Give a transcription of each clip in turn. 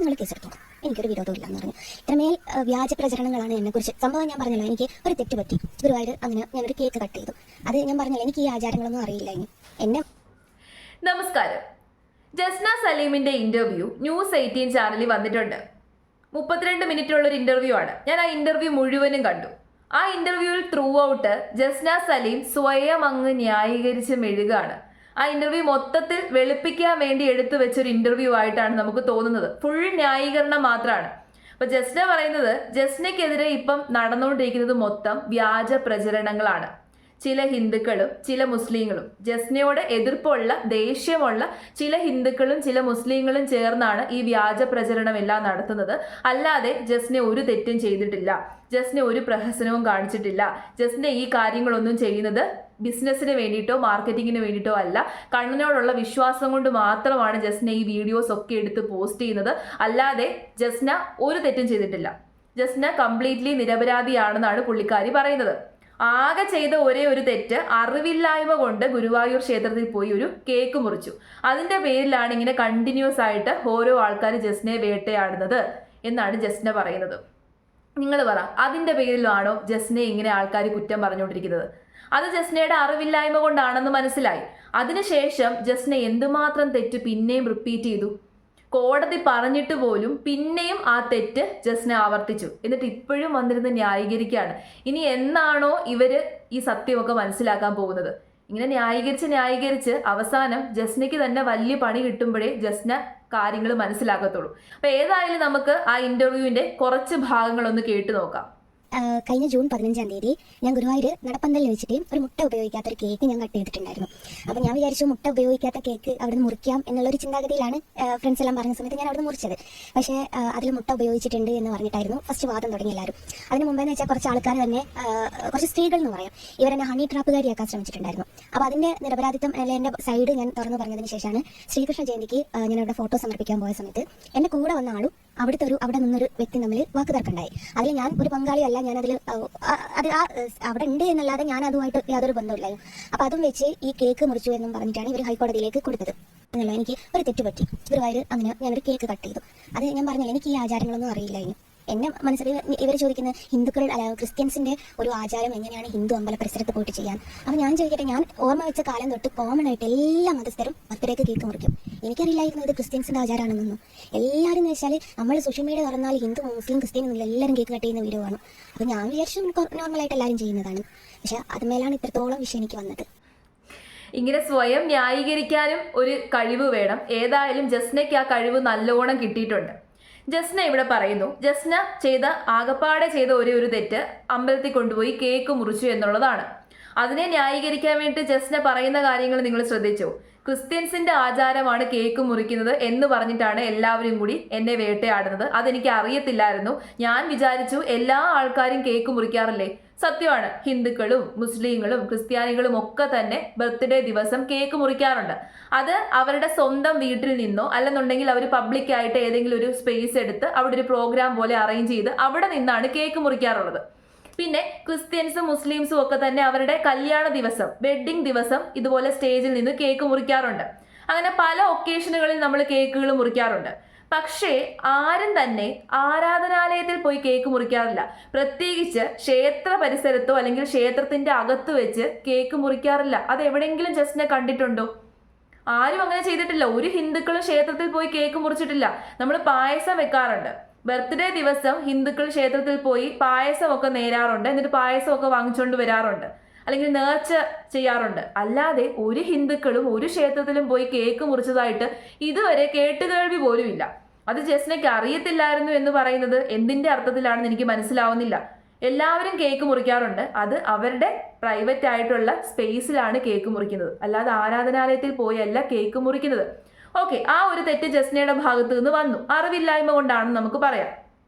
നിങ്ങൾ കേസെടുത്തു, എനിക്കൊരു വിരോധമില്ല എന്ന് പറഞ്ഞു. ഇത്രമേൽ വ്യാജ പ്രചരണങ്ങളാണ് എന്നെക്കുറിച്ച്. സംഭവം ഞാൻ പറഞ്ഞല്ലോ, എനിക്ക് ഒരു തെറ്റ് പറ്റി. ഗുരുവായൂർ അങ്ങനെ ഞാനൊരു കേക്ക് കട്ട് ചെയ്തു. അത് ഞാൻ പറഞ്ഞല്ലോ, എനിക്ക് ഈ ആചാരങ്ങളൊന്നും അറിയില്ല. എന്നെ നമസ്കാരം. ജസ്ന സലീമിന്റെ ഇന്റർവ്യൂ ന്യൂസ് 18 ചാനലിൽ വന്നിട്ടുണ്ട്. 32 മിനിറ്റുള്ള ഒരു ഇന്റർവ്യൂ ആണ്. ഞാൻ ആ ഇന്റർവ്യൂ മുഴുവനും കണ്ടു. ആ ഇന്റർവ്യൂവിൽ ത്രൂ ഔട്ട് ജസ്ന സലീം സ്വയം അങ്ങ് ന്യായീകരിച്ച് മെഴുകാണ്. ആ ഇന്റർവ്യൂ മൊത്തത്തിൽ വെളുപ്പിക്കാൻ വേണ്ടി എടുത്തു വെച്ചൊരു ഇന്റർവ്യൂ ആയിട്ടാണ് നമുക്ക് തോന്നുന്നത്. ഫുൾ ന്യായീകരണം മാത്രമാണ്. അപ്പൊ ജസ്ന പറയുന്നത്, ജസ്നയ്ക്കെതിരെ ഇപ്പം നടന്നുകൊണ്ടിരിക്കുന്നത് മൊത്തം വ്യാജ പ്രചരണങ്ങളാണ്. ചില ഹിന്ദുക്കളും ചില മുസ്ലിങ്ങളും, ജസ്നയോട് എതിർപ്പുള്ള ദേഷ്യമുള്ള ചില ഹിന്ദുക്കളും ചില മുസ്ലിങ്ങളും ചേർന്നാണ് ഈ വ്യാജ പ്രചരണം എല്ലാം നടത്തുന്നത്. അല്ലാതെ ജസ്ന ഒരു തെറ്റും ചെയ്തിട്ടില്ല, ജസ്ന ഒരു പ്രഹസനവും കാണിച്ചിട്ടില്ല. ജസ്ന ഈ കാര്യങ്ങളൊന്നും ചെയ്യുന്നത് ബിസിനസ്സിന് വേണ്ടിയിട്ടോ മാർക്കറ്റിങ്ങിന് വേണ്ടിയിട്ടോ അല്ല. കണ്ണനോടുള്ള വിശ്വാസം കൊണ്ട് മാത്രമാണ് ജസ്ന ഈ വീഡിയോസ് ഒക്കെ എടുത്ത് പോസ്റ്റ് ചെയ്യുന്നത്. അല്ലാതെ ജസ്ന ഒരു തെറ്റും ചെയ്തിട്ടില്ല. ജസ്ന കംപ്ലീറ്റ്ലി നിരപരാധിയാണെന്നാണ് പുള്ളിക്കാരി പറയുന്നത്. ആകെ ചെയ്ത ഒരേ ഒരു തെറ്റ്, അറിവില്ലായ്മ കൊണ്ട് ഗുരുവായൂർ ക്ഷേത്രത്തിൽ പോയി ഒരു കേക്ക് മുറിച്ചു. അതിന്റെ പേരിലാണ് ഇങ്ങനെ കണ്ടിന്യൂസ് ആയിട്ട് ഓരോ ആൾക്കാർ ജസ്നയെ വേട്ടയാടുന്നത് എന്നാണ് ജസ്ന പറയുന്നത്. നിങ്ങൾ പറ, അതിന്റെ പേരിലാണോ ജസ്നയെ ഇങ്ങനെ ആൾക്കാർ കുറ്റം പറഞ്ഞുകൊണ്ടിരിക്കുന്നത്? അത് ജസ്നയുടെ അറിവില്ലായ്മ കൊണ്ടാണെന്ന് മനസ്സിലായി. അതിനുശേഷം ജസ്ന എന്തുമാത്രം തെറ്റ് പിന്നെയും റിപ്പീറ്റ് ചെയ്തു. കോടതി പറഞ്ഞിട്ട് പോലും പിന്നെയും ആ തെറ്റ് ജസ്ന ആവർത്തിച്ചു. എന്നിട്ട് ഇപ്പോഴും വന്നിരുന്ന് ന്യായീകരിക്കുകയാണ്. ഇനി എന്നാണോ ഇവര് ഈ സത്യമൊക്കെ മനസ്സിലാക്കാൻ പോകുന്നത്? ഇങ്ങനെ ന്യായീകരിച്ച് അവസാനം ജസ്നയ്ക്ക് തന്നെ വലിയ പണി കിട്ടുമ്പോഴേ ജസ്ന കാര്യങ്ങൾ മനസ്സിലാക്കത്തുള്ളൂ. അപ്പൊ ഏതായാലും നമുക്ക് ആ ഇന്റർവ്യൂവിന്റെ കുറച്ച് ഭാഗങ്ങളൊന്ന് കേട്ടു നോക്കാം. കഴിഞ്ഞ ജൂൺ 15-ാം തീയതി ഞാൻ ഗുരുവായൂർ നടപ്പന്തലിൽ വെച്ചിട്ട് ഒരു മുട്ട ഉപയോഗിക്കാത്ത ഒരു കേക്ക് ഞാൻ കട്ട് ചെയ്തിട്ടുണ്ടായിരുന്നു. അപ്പോൾ ഞാൻ വിചാരിച്ചു മുട്ട ഉപയോഗിക്കാത്ത കേക്ക് അവിടെ നിന്ന് മുറിക്കാം എന്നുള്ളൊരു ചിന്താഗതിയിലാണ് ഫ്രണ്ട്സ് എല്ലാം പറഞ്ഞ സമയത്ത് ഞാൻ അവിടെ മുറിച്ചത്. പക്ഷേ അതിൽ മുട്ട ഉപയോഗിച്ചിട്ടുണ്ട് എന്ന് പറഞ്ഞിട്ടായിരുന്നു ഫസ്റ്റ് വാദം തുടങ്ങി എല്ലാവരും. അതിന് മുമ്പെന്ന് വെച്ചാൽ കുറച്ച് ആൾക്കാർ തന്നെ, കുറച്ച് സ്ത്രീകൾ എന്ന് പറയാം, ഇവരെന്നെ ഹണി ട്രാപ്പുകാരിയാക്കാൻ ശ്രമിച്ചിട്ടുണ്ടായിരുന്നു. അപ്പോൾ അതിൻ്റെ നിരപരാധിത്വം അല്ലെങ്കിൽ എൻ്റെ സൈഡ് ഞാൻ തുറന്നു പറഞ്ഞതിന് ശേഷമാണ് ശ്രീകൃഷ്ണ ജയന്തിക്ക് ഞാൻ അവിടെ ഫോട്ടോ സമർപ്പിക്കാൻ പോയ സമയത്ത് എൻ്റെ കൂടെ വന്ന ആളും അവിടെ നിന്നൊരു വ്യക്തി തമ്മിൽ വാക്ക് തർക്കമുണ്ടായി. അതിൽ ഞാൻ ഒരു പങ്കാളിയല്ല, ഞാൻ അതിൽ അവിടെ ഉണ്ട് എന്നല്ലാതെ ഞാൻ അതുമായിട്ട് യാതൊരു ബന്ധമില്ലായിരുന്നു. അപ്പോൾ അതും വെച്ച് ഈ കേക്ക് മുറിച്ചു എന്നും പറഞ്ഞിട്ടാണ് ഇവർ ഹൈക്കോടതിയിലേക്ക് കൊടുത്തത്. എനിക്ക് ഒരു തെറ്റ് പറ്റി. ഗുരുവായൂർ അങ്ങനെ ഞാനൊരു കേക്ക് കട്ട് ചെയ്തു. അത് ഞാൻ പറഞ്ഞില്ല, എനിക്ക് ഈ ആചാരങ്ങളൊന്നും അറിയില്ല. എന്നെ മനസ്സിൽ ഇവർ ചോദിക്കുന്ന ഹിന്ദുക്കൾ അല്ല ക്രിസ്ത്യൻസിന്റെ ഒരു ആചാരം എങ്ങനെയാണ് ഹിന്ദു അമ്പല പരിസരത്ത് പോയിട്ട് ചെയ്യാൻ. അപ്പോൾ ഞാൻ ചോദിക്കട്ടെ, ഞാൻ ഓർമ്മ വെച്ച കാലം തൊട്ട് കോമൺ ആയിട്ട് എല്ലാ മതസ്ഥരും ബർത്ത്ഡേക്ക് കേക്ക് മുറിക്കും. എനിക്കറിയില്ലായിരുന്നു ഇത് ക്രിസ്ത്യൻസിന്റെ ആചാരമാണെന്നൊന്നും. എല്ലാവരും എന്ന് വെച്ചാൽ നമ്മൾ സോഷ്യൽ മീഡിയ തുറന്നാൽ ഹിന്ദു മുസ്ലിം ക്രിസ്ത്യൻ എന്നുള്ള എല്ലാവരും കേക്ക് കട്ട് ചെയ്യുന്ന വീഡിയോ ആണ്. അപ്പോൾ ഞാൻ വിചാരിച്ചു നോർമലായിട്ട് എല്ലാവരും ചെയ്യുന്നതാണ്. പക്ഷെ അതുമേലാണ് ഇത്രത്തോളം വിഷയം എനിക്ക് വന്നത്. ഇങ്ങനെ സ്വയം ന്യായീകരിക്കാനും ഒരു കഴിവ് വേണം. ഏതായാലും ജസ്നയ്ക്ക് ആ കഴിവ് നല്ലോണം കിട്ടിയിട്ടുണ്ട്. ജസ്ന ഇവിടെ പറയുന്നു, ജസ്ന ആകപ്പാടെ ചെയ്ത ഒരേ ഒരു തെറ്റ് അമ്പലത്തിൽ കൊണ്ടുപോയി കേക്ക് മുറിച്ചു എന്നുള്ളതാണ്. അതിനെ ന്യായീകരിക്കാൻ വേണ്ടി ജസ്ന പറയുന്ന കാര്യങ്ങൾ നിങ്ങൾ ശ്രദ്ധിച്ചോ? ക്രിസ്ത്യൻസിന്റെ ആചാരമാണ് കേക്ക് മുറിക്കുന്നത് എന്ന് പറഞ്ഞിട്ടാണ് എല്ലാവരും കൂടി എന്നെ വേട്ടയാടുന്നത്. അതെനിക്ക് അറിയത്തില്ലായിരുന്നു. ഞാൻ വിചാരിച്ചു എല്ലാ ആൾക്കാരും കേക്ക് മുറിക്കാറില്ലേ. സത്യമാണ്, ഹിന്ദുക്കളും മുസ്ലിങ്ങളും ക്രിസ്ത്യാനികളും ഒക്കെ തന്നെ ബർത്ത്ഡേ ദിവസം കേക്ക് മുറിക്കാറുണ്ട്. അത് അവരുടെ സ്വന്തം വീട്ടിൽ നിന്നോ അല്ലെന്നുണ്ടെങ്കിൽ അവർ പബ്ലിക്കായിട്ട് ഏതെങ്കിലും ഒരു സ്പേസ് എടുത്ത് അവിടെ ഒരു പ്രോഗ്രാം പോലെ അറേഞ്ച് ചെയ്ത് അവിടെ നിന്നാണ് കേക്ക് മുറിക്കാറുള്ളത്. പിന്നെ ക്രിസ്ത്യൻസും മുസ്ലിംസും ഒക്കെ തന്നെ അവരുടെ കല്യാണ ദിവസം, വെഡ്ഡിംഗ് ദിവസം ഇതുപോലെ സ്റ്റേജിൽ നിന്ന് കേക്ക് മുറിക്കാറുണ്ട്. അങ്ങനെ പല ഒക്കേഷനുകളിൽ നമ്മൾ കേക്കുകൾ മുറിക്കാറുണ്ട്. പക്ഷേ ആരും തന്നെ ആരാധനാലയത്തിൽ പോയി കേക്ക് മുറിക്കാറില്ല. പ്രത്യേകിച്ച് ക്ഷേത്ര പരിസരത്തോ അല്ലെങ്കിൽ ക്ഷേത്രത്തിന്റെ അകത്ത് വെച്ച് കേക്ക് മുറിക്കാറില്ല. അത് എവിടെയെങ്കിലും ജസ്റ്റിനെ കണ്ടിട്ടുണ്ടോ? ആരും അങ്ങനെ ചെയ്തിട്ടില്ല. ഒരു ഹിന്ദുക്കളും ക്ഷേത്രത്തിൽ പോയി കേക്ക് മുറിച്ചിട്ടില്ല. നമ്മൾ പായസം വെക്കാറുണ്ട്. ബർത്ത്ഡേ ദിവസം ഹിന്ദുക്കൾ ക്ഷേത്രത്തിൽ പോയി പായസമൊക്കെ നേരാറുണ്ട്. എന്നിട്ട് പായസമൊക്കെ വാങ്ങിച്ചുകൊണ്ട് വരാറുണ്ട്, അല്ലെങ്കിൽ നേർച്ച ചെയ്യാറുണ്ട്. അല്ലാതെ ഒരു ഹിന്ദുക്കളും ഒരു ക്ഷേത്രത്തിലും പോയി കേക്ക് മുറിച്ചതായിട്ട് ഇതുവരെ കേട്ടുകേൾവി പോലും ഇല്ല. അത് ജസ്നയ്ക്ക് അറിയത്തില്ലായിരുന്നു എന്ന് പറയുന്നത് എന്തിന്റെ അർത്ഥത്തിലാണെന്ന് എനിക്ക് മനസ്സിലാവുന്നില്ല. എല്ലാവരും കേക്ക് മുറിക്കാറുണ്ട്. അത് അവരുടെ പ്രൈവറ്റ് ആയിട്ടുള്ള സ്പേസിലാണ് കേക്ക് മുറിക്കുന്നത്, അല്ലാതെ ആരാധനാലയത്തിൽ പോയല്ല കേക്ക് മുറിക്കുന്നത്. ഓക്കെ, ആ ഒരു തെറ്റ് ജസ്നയുടെ ഭാഗത്ത് നിന്ന് വന്നു. അറിവില്ലായ്മ കൊണ്ടാണെന്ന് നമുക്ക് പറയാം.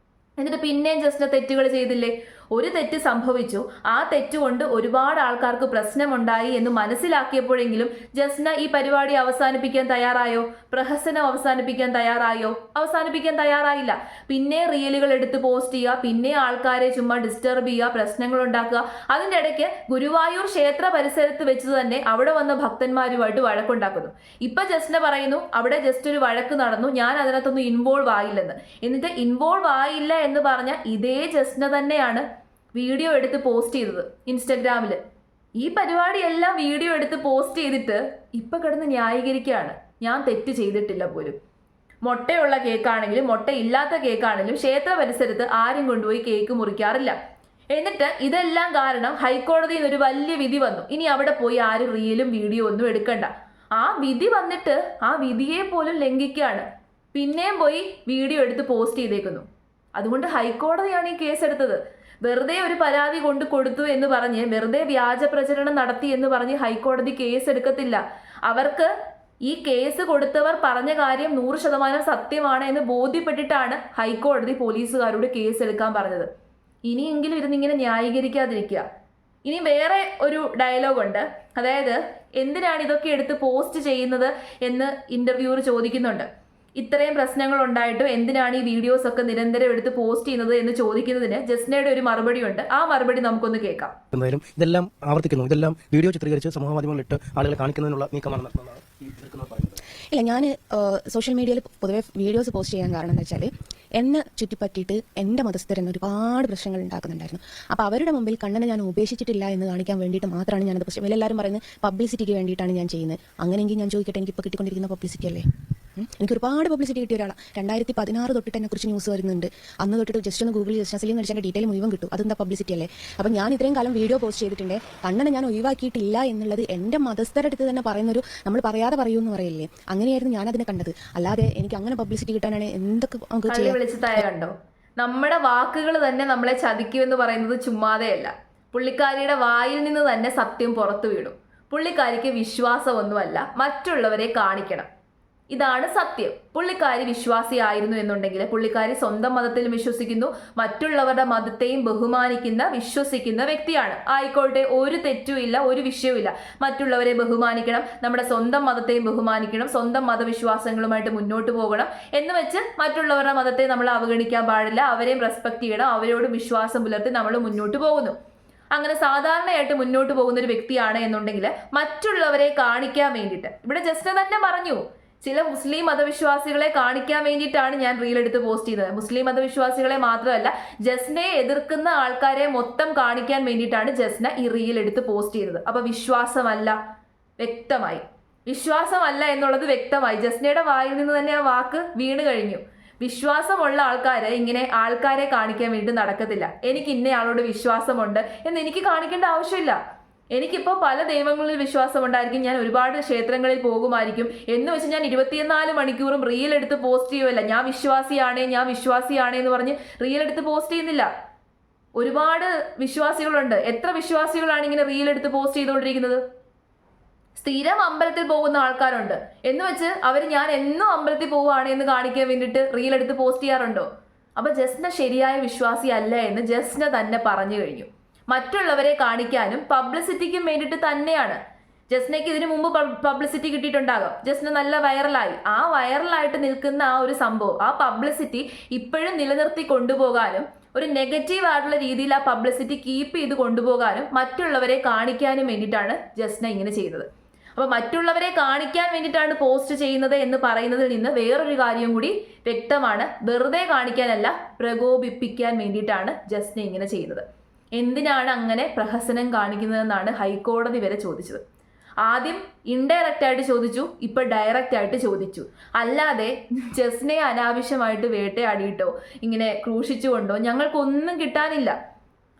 എന്നിട്ട് പിന്നെയും ജസ്ന തെറ്റുകൾ ചെയ്തില്ലേ? ഒരു തെറ്റ് സംഭവിച്ചു, ആ തെറ്റുകൊണ്ട് ഒരുപാട് ആൾക്കാർക്ക് പ്രശ്നമുണ്ടായി എന്ന് മനസ്സിലാക്കിയപ്പോഴെങ്കിലും ജസ്ന ഈ പരിപാടി അവസാനിപ്പിക്കാൻ തയ്യാറായോ? പ്രഹസനം അവസാനിപ്പിക്കാൻ തയ്യാറായോ? അവസാനിപ്പിക്കാൻ തയ്യാറായില്ല. പിന്നെ റീലുകൾ എടുത്ത് പോസ്റ്റ് ചെയ്യുക, പിന്നെ ആൾക്കാരെ ചുമ്മാ ഡിസ്റ്റർബ് ചെയ്യുക, പ്രശ്നങ്ങൾ ഉണ്ടാക്കുക. അതിൻ്റെ ഇടയ്ക്ക് ഗുരുവായൂർ ക്ഷേത്ര പരിസരത്ത് വെച്ച് തന്നെ അവിടെ വന്ന ഭക്തന്മാരുമായിട്ട് വഴക്കുണ്ടാക്കുന്നു. ഇപ്പൊ ജസ്ന പറയുന്നു അവിടെ ജസ്റ്റ് ഒരു വഴക്ക് നടന്നു, ഞാൻ അതിനകത്തൊന്നും ഇൻവോൾവ് ആയില്ലെന്ന്. എന്നിട്ട് ഇൻവോൾവ് ആയില്ല എന്ന് പറഞ്ഞ ഇതേ ജസ്ന തന്നെയാണ് വീഡിയോ എടുത്ത് പോസ്റ്റ് ചെയ്തത് ഇൻസ്റ്റഗ്രാമിൽ. ഈ പരിപാടിയെല്ലാം വീഡിയോ എടുത്ത് പോസ്റ്റ് ചെയ്തിട്ട് ഇപ്പൊ കിടന്ന് ന്യായീകരിക്കുകയാണ്, ഞാൻ തെറ്റ് ചെയ്തിട്ടില്ല പോലും. മുട്ടയുള്ള കേക്കാണെങ്കിലും മുട്ടയില്ലാത്ത കേക്കാണെങ്കിലും ക്ഷേത്ര പരിസരത്ത് ആരും കൊണ്ടുപോയി കേക്ക് മുറിക്കാറില്ല. എന്നിട്ട് ഇതെല്ലാം കാരണം ഹൈക്കോടതിയിൽ നിന്ന് ഒരു വലിയ വിധി വന്നു. ഇനി അവിടെ പോയി ആരും റീലും വീഡിയോ ഒന്നും എടുക്കണ്ട. ആ വിധി വന്നിട്ട് ആ വിധിയെ പോലും ലംഘിക്കുകയാണ്. പിന്നെയും പോയി വീഡിയോ എടുത്ത് പോസ്റ്റ് ചെയ്തേക്കുന്നു. അതുകൊണ്ട് ഹൈക്കോടതിയാണ് ഈ കേസ് എടുത്തത്. വെറുതെ ഒരു പരാതി കൊണ്ട് കൊടുത്തു എന്ന് പറഞ്ഞ്, വെറുതെ വ്യാജ പ്രചരണം നടത്തി എന്ന് പറഞ്ഞ് ഹൈക്കോടതി കേസ് എടുക്കത്തില്ല. അവർക്ക് ഈ കേസ് കൊടുത്തവർ പറഞ്ഞ കാര്യം 100% സത്യമാണ് എന്ന് ബോധ്യപ്പെട്ടിട്ടാണ് ഹൈക്കോടതി പോലീസുകാരോട് കേസ് എടുക്കാൻ പറഞ്ഞത്. ഇനിയെങ്കിലും ഇരുന്നിങ്ങനെ ന്യായീകരിക്കാതിരിക്കുക. ഇനി വേറെ ഒരു ഡയലോഗുണ്ട്, അതായത് എന്തിനാണ് ഇതൊക്കെ എടുത്ത് പോസ്റ്റ് ചെയ്യുന്നത് എന്ന് ഇന്റർവ്യൂവർ ചോദിക്കുന്നുണ്ട്. ഇത്രയും പ്രശ്നങ്ങൾ ഉണ്ടായിട്ടും എന്തിനാണ് ഈ വീഡിയോസ് ഒക്കെ നിരന്തരം എടുത്ത് പോസ്റ്റ് ചെയ്യുന്നത് എന്ന് ചോദിക്കുന്നതിന് ജസ്നയുടെ ഒരു മറുപടി ഉണ്ട്. ആ മറുപടി നമുക്കൊന്ന് കേൾക്കാം. എന്തായാലും ഇതെല്ലാം ആവർത്തിക്കുന്നു, ഇതെല്ലാം വീഡിയോ ചിത്രീകരിച്ച് സമൂഹ മാധ്യമങ്ങളിലിട്ട് ആളുകളെ കാണിക്കുന്നതിനുള്ള നീക്കമാണ് നടത്തുന്നതാണ് ഇല്ല, ഞാൻ സോഷ്യൽ മീഡിയയിൽ പൊതുവെ വീഡിയോസ് പോസ്റ്റ് ചെയ്യാൻ കാരണം എന്താ വെച്ചാൽ എന്നെ ചുറ്റിപ്പറ്റിയിട്ട് എൻ്റെ മതസ്ഥരെന്ന് ഒരുപാട് പ്രശ്നങ്ങൾ ഉണ്ടാക്കുന്നുണ്ടായിരുന്നു. അപ്പോൾ അവരുടെ മുമ്പിൽ കണ്ണനെ ഞാൻ ഉപേക്ഷിച്ചിട്ടില്ല എന്ന് കാണിക്കാൻ വേണ്ടിയിട്ട് മാത്രമാണ് ഞാനത് പോസ്റ്റ്. എല്ലാവരും പറയുന്നത് പബ്ലിസിറ്റിക്ക് വേണ്ടിയിട്ടാണ് ഞാൻ ചെയ്യുന്നത്. അങ്ങനെയെങ്കിൽ ഞാൻ ചോദിക്കട്ടെ, എനിക്കിപ്പോൾ കിട്ടിക്കൊണ്ടിരിക്കുന്ന പബ്ലിസിറ്റി അല്ലേ? എനിക്ക് ഒരുപാട് പബ്ലിസിറ്റി കിട്ടിയ ഒരാളാണ്. 2016 തൊട്ടിട്ട് എന്നെക്കുറിച്ച് ന്യൂസ് വരുന്നുണ്ട്. അന്ന് തൊട്ടിട്ട് ജസ്റ്റ് ഒന്ന് ഗൂഗിളിൽ ജസ്ന സലീം അടിച്ചതിൻ്റെ ഡീറ്റെയിൽ മുഴുവൻ കിട്ടും. അതെന്താ പബ്ലിസിറ്റി അല്ലേ? അപ്പം ഞാൻ ഇത്രയും കാലം വീഡിയോ പോസ്റ്റ് ചെയ്തിട്ടുണ്ട്. കണ്ണനെ ഞാൻ ഒഴിവാക്കിയിട്ടില്ല എന്നുള്ളത് എൻ്റെ മതസ്ഥരുടെ അടുത്ത് തന്നെ പറയുന്നൊരു, നമ്മൾ പറയാതെ പറയൂ എന്ന് പറയില്ലേ, അങ്ങനെയായിരുന്നു ഞാനതിനെ കണ്ടത്. അല്ലാതെ എനിക്ക് അങ്ങനെ പബ്ലിസിറ്റി കിട്ടാനാണ് എന്തൊക്കെ നമുക്ക് ചെയ്യാം. കണ്ടോ, നമ്മുടെ വാക്കുകൾ തന്നെ നമ്മളെ ചതിക്കുമെന്ന് പറയുന്നത് ചുമ്മാതെയല്ല. പുള്ളിക്കാരിയുടെ വായിൽ നിന്ന് തന്നെ സത്യം പുറത്തു വീണു. പുള്ളിക്കാരിക്ക് വിശ്വാസമൊന്നുമല്ല, മറ്റുള്ളവരെ കാണിക്കണം, ഇതാണ് സത്യം. പുള്ളിക്കാരി വിശ്വാസിയായിരുന്നു എന്നുണ്ടെങ്കിൽ പുള്ളിക്കാരി സ്വന്തം മതത്തിലും വിശ്വസിക്കുന്നു, മറ്റുള്ളവരുടെ മതത്തെയും ബഹുമാനിക്കുന്ന വിശ്വസിക്കുന്ന വ്യക്തിയാണ്. ആയിക്കോട്ടെ, ഒരു തെറ്റുമില്ല, ഒരു വിഷയവുമില്ല. മറ്റുള്ളവരെ ബഹുമാനിക്കണം, നമ്മുടെ സ്വന്തം മതത്തെയും ബഹുമാനിക്കണം, സ്വന്തം മതവിശ്വാസങ്ങളുമായിട്ട് മുന്നോട്ട് പോകണം എന്ന് വെച്ച് മറ്റുള്ളവരുടെ മതത്തെ നമ്മൾ അവഗണിക്കാൻ പാടില്ല. അവരെയും റെസ്പെക്ട് ചെയ്യണം, അവരോട് വിശ്വാസം പുലർത്തി നമ്മൾ മുന്നോട്ട് പോകുന്നു. അങ്ങനെ സാധാരണയായിട്ട് മുന്നോട്ട് പോകുന്ന ഒരു വ്യക്തിയാണ് എന്നുണ്ടെങ്കിൽ മറ്റുള്ളവരെ കാണിക്കാൻ വേണ്ടിയിട്ട്, ഇവിടെ ജസ്റ്റ് തന്നെ പറഞ്ഞു, ചില മുസ്ലിം മതവിശ്വാസികളെ കാണിക്കാൻ വേണ്ടിയിട്ടാണ് ഞാൻ റീൽ എടുത്ത് പോസ്റ്റ് ചെയ്തത്. മുസ്ലിം മതവിശ്വാസികളെ മാത്രമല്ല, ജസ്നയെ എതിർക്കുന്ന ആൾക്കാരെ മൊത്തം കാണിക്കാൻ വേണ്ടിയിട്ടാണ് ജസ്ന ഈ റീൽ എടുത്ത് പോസ്റ്റ് ചെയ്തത്. അപ്പൊ വിശ്വാസമല്ല, വ്യക്തമായി വിശ്വാസമല്ല എന്നുള്ളത് വ്യക്തമായി. ജസ്നയുടെ വായിൽ നിന്ന് തന്നെ ആ വാക്ക് വീണ് കഴിഞ്ഞു. വിശ്വാസമുള്ള ആൾക്കാര് ഇങ്ങനെ ആൾക്കാരെ കാണിക്കാൻ വേണ്ടി നടക്കത്തില്ല. എനിക്ക് ഇന്നയാളോട് വിശ്വാസമുണ്ട് എന്ന് എനിക്ക് കാണിക്കേണ്ട ആവശ്യമില്ല. എനിക്കിപ്പോൾ പല ദൈവങ്ങളിൽ വിശ്വാസമുണ്ടായിരിക്കും, ഞാൻ ഒരുപാട് ക്ഷേത്രങ്ങളിൽ പോകുമായിരിക്കും എന്ന് വെച്ച് ഞാൻ 24 മണിക്കൂറും റീൽ എടുത്ത് പോസ്റ്റ് ചെയ്യുമല്ല. ഞാൻ വിശ്വാസിയാണേ എന്ന് പറഞ്ഞ് റീൽ എടുത്ത് പോസ്റ്റ് ചെയ്യുന്നില്ല. ഒരുപാട് വിശ്വാസികളുണ്ട്. എത്ര വിശ്വാസികളാണ് ഇങ്ങനെ റീൽ എടുത്ത് പോസ്റ്റ് ചെയ്തുകൊണ്ടിരിക്കുന്നത്? സ്ഥിരം അമ്പലത്തിൽ പോകുന്ന ആൾക്കാരുണ്ട് എന്ന് വെച്ച് അവർ ഞാൻ എന്നും അമ്പലത്തിൽ പോവുകയാണ് എന്ന് കാണിക്കാൻ വേണ്ടിയിട്ട് റീൽ എടുത്ത് പോസ്റ്റ് ചെയ്യാറുണ്ടോ? അപ്പൊ ജസ്ന ശരിയായ വിശ്വാസി അല്ല എന്ന് ജസ്ന തന്നെ പറഞ്ഞു കഴിഞ്ഞു. മറ്റുള്ളവരെ കാണിക്കാനും പബ്ലിസിറ്റിക്കും വേണ്ടിയിട്ട് തന്നെയാണ്. ജസ്നയ്ക്ക് ഇതിനു മുമ്പ് പബ്ലിസിറ്റി കിട്ടിയിട്ടുണ്ടാകും. ജസ്ന നല്ല വൈറലായി. ആ വൈറലായിട്ട് നിൽക്കുന്ന ആ ഒരു സംഭവം, ആ പബ്ലിസിറ്റി ഇപ്പോഴും നിലനിർത്തി കൊണ്ടുപോകാനും ഒരു നെഗറ്റീവ് ആയിട്ടുള്ള രീതിയിൽ ആ പബ്ലിസിറ്റി കീപ്പ് ചെയ്ത് കൊണ്ടുപോകാനും മറ്റുള്ളവരെ കാണിക്കാനും വേണ്ടിയിട്ടാണ് ജസ്ന ഇങ്ങനെ ചെയ്തത്. അപ്പോൾ മറ്റുള്ളവരെ കാണിക്കാൻ വേണ്ടിയിട്ടാണ് പോസ്റ്റ് ചെയ്യുന്നത് എന്ന് പറയുന്നതിൽ നിന്ന് വേറൊരു കാര്യം കൂടി വ്യക്തമാണ്. വെറുതെ കാണിക്കാനല്ല, പ്രകോപിപ്പിക്കാൻ വേണ്ടിയിട്ടാണ് ജസ്ന ഇങ്ങനെ ചെയ്യുന്നത്. എന്തിനാണ് അങ്ങനെ പ്രഹസനം കാണിക്കുന്നതെന്നാണ് ഹൈക്കോടതി വരെ ചോദിച്ചത്. ആദ്യം ഇൻഡയറക്റ്റ് ആയിട്ട് ചോദിച്ചു, ഇപ്പൊ ഡയറക്റ്റ് ആയിട്ട് ചോദിച്ചു. അല്ലാതെ ജസ്നയെ അനാവശ്യമായിട്ട് വേട്ടയാടിയിട്ടോ ഇങ്ങനെ ക്രൂശിച്ചുകൊണ്ടോ ഞങ്ങൾക്കൊന്നും കിട്ടാനില്ല.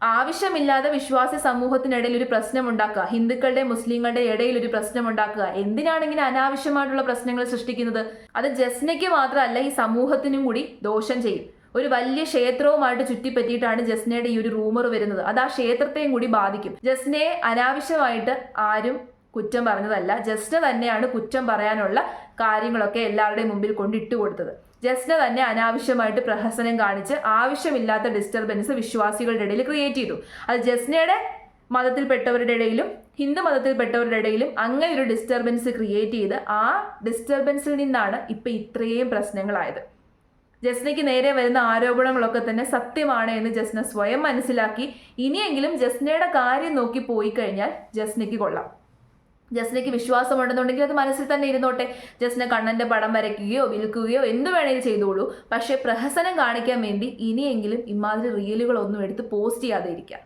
ആവശ്യമില്ലാതെ വിശ്വാസി സമൂഹത്തിനിടയിൽ ഒരു പ്രശ്നം ഉണ്ടാക്കുക, ഹിന്ദുക്കളുടെ മുസ്ലിങ്ങളുടെ ഇടയിൽ ഒരു പ്രശ്നം ഉണ്ടാക്കുക, എന്തിനാണ് ഇങ്ങനെ അനാവശ്യമായിട്ടുള്ള പ്രശ്നങ്ങൾ സൃഷ്ടിക്കുന്നത്? അത് ജസ്നയ്ക്ക് മാത്രമല്ല, ഈ സമൂഹത്തിനും കൂടി ദോഷം ചെയ്യും. ഒരു വലിയ ക്ഷേത്രവുമായിട്ട് ചുറ്റിപ്പറ്റിയിട്ടാണ് ജസ്നയുടെ ഈ ഒരു റൂമർ വരുന്നത്. അത് ആ ക്ഷേത്രത്തെയും കൂടി ബാധിക്കും. ജസ്നയെ അനാവശ്യമായിട്ട് ആരും കുറ്റം പറഞ്ഞതല്ല, ജസ്ന തന്നെയാണ് കുറ്റം പറയാനുള്ള കാര്യങ്ങളൊക്കെ എല്ലാവരുടെയും മുമ്പിൽ കൊണ്ടിട്ട് കൊടുത്തത്. ജസ്ന തന്നെ അനാവശ്യമായിട്ട് പ്രഹസനം കാണിച്ച് ആവശ്യമില്ലാത്ത ഡിസ്റ്റർബൻസ് വിശ്വാസികളുടെ ഇടയിൽ ക്രിയേറ്റ് ചെയ്തു. അത് ജസ്നയുടെ മതത്തിൽപ്പെട്ടവരുടെ ഇടയിലും ഹിന്ദു മതത്തിൽപ്പെട്ടവരുടെ ഇടയിലും അങ്ങനെ ഒരു ഡിസ്റ്റർബൻസ് ക്രിയേറ്റ് ചെയ്ത് ആ ഡിസ്റ്റർബൻസിൽ നിന്നാണ് ഇപ്പം ഇത്രയും പ്രശ്നങ്ങളായത്. ജസ്നയ്ക്ക് നേരെ വരുന്ന ആരോപണങ്ങളൊക്കെ തന്നെ സത്യമാണ് എന്ന് ജസ്ന സ്വയം മനസ്സിലാക്കി ഇനിയെങ്കിലും ജസ്നയുടെ കാര്യം നോക്കി പോയി കഴിഞ്ഞാൽ ജസ്നയ്ക്ക് കൊള്ളാം. ജസ്നയ്ക്ക് വിശ്വാസമുണ്ടെന്നുണ്ടെങ്കിൽ അത് മനസ്സിൽ തന്നെ ഇരുന്നോട്ടെ. ജസ്ന കണ്ണൻ്റെ പടം വരയ്ക്കുകയോ വിൽക്കുകയോ എന്ത് വേണേലും ചെയ്തോളൂ. പക്ഷേ പ്രഹസനം കാണിക്കാൻ വേണ്ടി ഇനിയെങ്കിലും ഇമാതിരി റീലുകളൊന്നും എടുത്ത് പോസ്റ്റ് ചെയ്യാതെ ഇരിക്കാം.